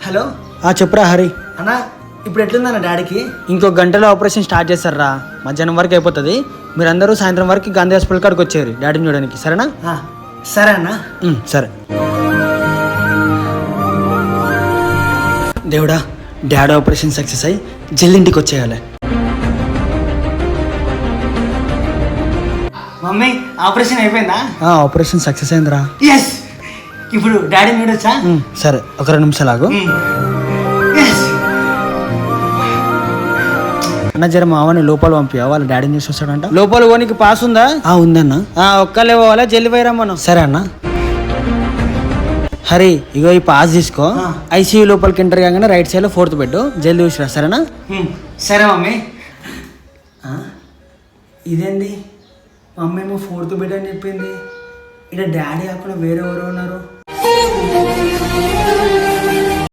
Hello చెప్పురా హరి. అన్న ఇప్పుడు ఎట్లుందన్న డాడీకి? ఇంకో గంటలో ఆపరేషన్ స్టార్ట్ చేస్తారా, మధ్యాహ్నం వరకు అయిపోతుంది. మీరందరూ సాయంత్రం వరకు గాంధీ హాస్పిటల్ కాడికి వచ్చేయారు డాడీని చూడడానికి, సరేనా? సరే అన్న. సరే. దేవుడా, డాడీ ఆపరేషన్ సక్సెస్ అయ్యి జల్ది ఇంటికి వచ్చేయాలి. మమ్మీ ఆపరేషన్ అయిపోయిందా? ఆపరేషన్ సక్సెస్ అయిందిరా. ఎస్. ఇప్పుడు డాడీని చూడొచ్చా? సరే, ఒక 2 నిమిషాలు ఆగు. అన్న జర మా అవన్నీ లోపల పంపియా, వాళ్ళ డాడీని చూసి వస్తాడంట. లోపల పోనీకి పాస్ ఉందా? ఉందన్న. ఒక్కలే పోవాలా, జల్లి పోయిరా మనం. సరే అన్న. హరి, ఇగో ఈ పాస్ తీసుకో. ఐసీయూ లోపలికి ఎంటర్ కాగానే రైట్ సైడ్ లో 4th బెడ్, జల్దీ చూసిరా, సరేనా? సరే మమ్మీ. ఇదేంది, మమ్మీ ఏమో 4th బెడ్ అని చెప్పింది, ఇక్కడ డాడీ అక్కడ వేరే ఎవరు ఉన్నారు.